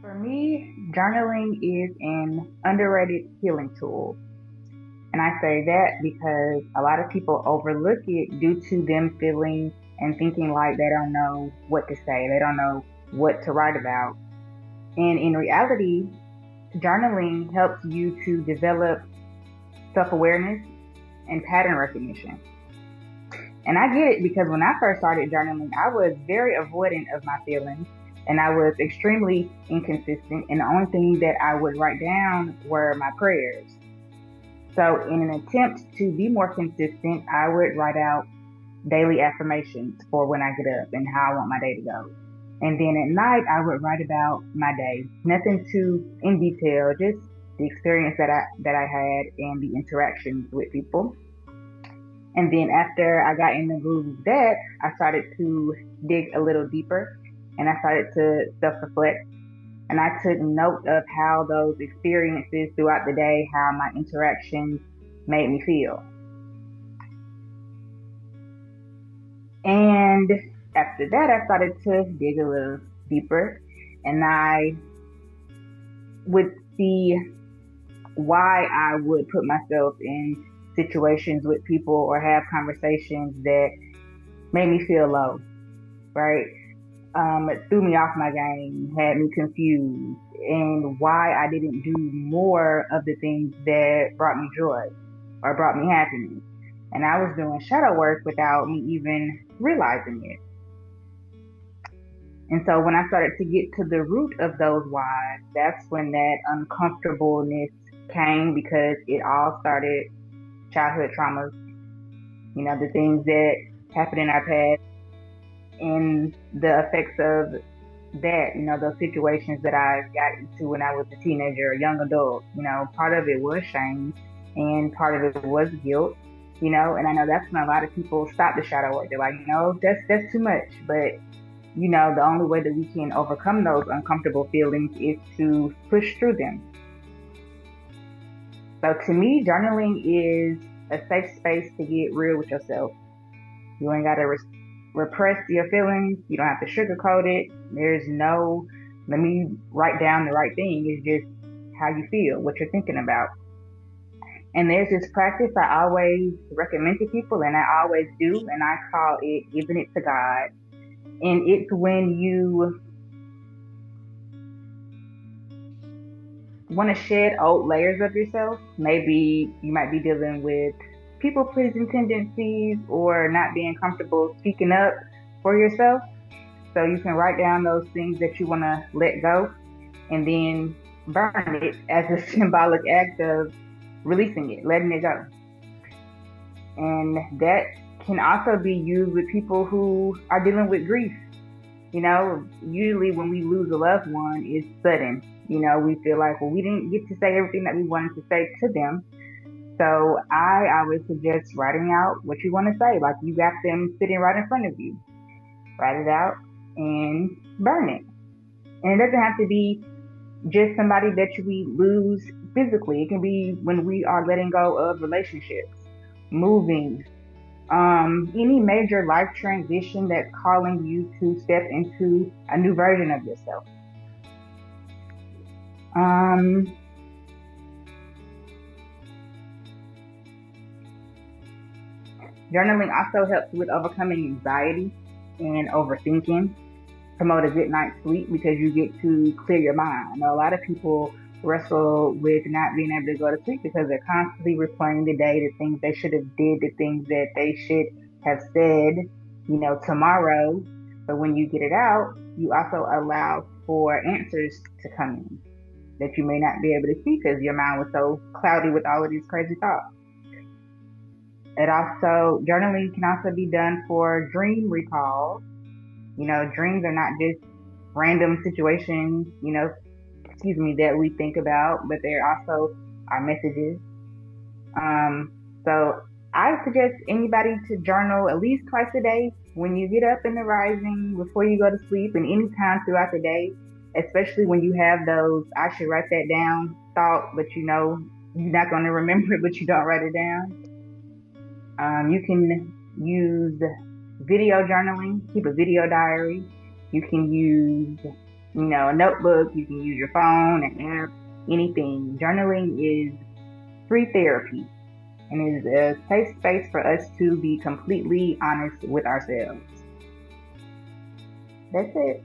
For me, journaling is an underrated healing tool. And I say that because a lot of people overlook it due to them feeling and thinking like they don't know what to say, they don't know what to write about. And in reality, journaling helps you to develop self awareness and pattern recognition. And I get it because when I first started journaling, I was very avoidant of my feelings and I was extremely inconsistent. And the only thing that I would write down were my prayers. So, in an attempt to be more consistent, I would write out daily affirmations for when I get up and how I want my day to go. And then at night, I would write about my day. Nothing too in detail, just the experience that I had and the interactions with people. And then after I got in the groove of that, I started to dig a little deeper and I started to self-reflect and I took note of how those experiences throughout the day, how my interactions made me feel. And after that, I started to dig a little deeper and I would see why I would put myself in situations with people or have conversations that made me feel low, right? It threw me off my game, had me confused, and why I didn't do more of the things that brought me joy or brought me happiness. And I was doing shadow work without me even realizing it. And so when I started to get to the root of those whys, that's when that uncomfortableness came because it all started childhood traumas, the things that happened in our past and the effects of that, those situations that I got into when I was a teenager, a young adult, part of it was shame and part of it was guilt, and I know that's when a lot of people stop the shadow work. They're like, no, that's too much. But, the only way that we can overcome those uncomfortable feelings is to push through them. So to me, journaling is a safe space to get real with yourself. You ain't got to repress your feelings. You don't have to sugarcoat it. There's no, let me write down the right thing. It's just how you feel, what you're thinking about. And there's this practice I always recommend to people, and I always do, and I call it giving it to God. And it's when you want to shed old layers of yourself. Maybe you might be dealing with people pleasing tendencies or not being comfortable speaking up for yourself. So you can write down those things that you want to let go and then burn it as a symbolic act of releasing it, letting it go. And that can also be used with people who are dealing with grief. Usually when we lose a loved one, it's sudden. We feel like, well, we didn't get to say everything that we wanted to say to them. So I always suggest writing out what you want to say. Like you got them sitting right in front of you. Write it out and burn it. And it doesn't have to be just somebody that we lose physically. It can be when we are letting go of relationships, moving, any major life transition that's calling you to step into a new version of yourself. Journaling also helps with overcoming anxiety and overthinking, promote a good night's sleep because you get to clear your mind. I know a lot of people wrestle with not being able to go to sleep because they're constantly replaying the day, the things they should have did, the things that they should have said, tomorrow. But when you get it out, you also allow for answers to come in that you may not be able to see because your mind was so cloudy with all of these crazy thoughts. Journaling can also be done for dream recall. Dreams are not just random situations, that we think about, but they're also our messages. So I suggest anybody to journal at least twice a day when you get up in the rising, before you go to sleep, and any time throughout the day, especially when you have those, I should write that down thought, but you're not going to remember it, but you don't write it down. You can use video journaling, keep a video diary. You can use a notebook. You can use your phone, an app, anything. Journaling is free therapy and is a safe space for us to be completely honest with ourselves. That's it.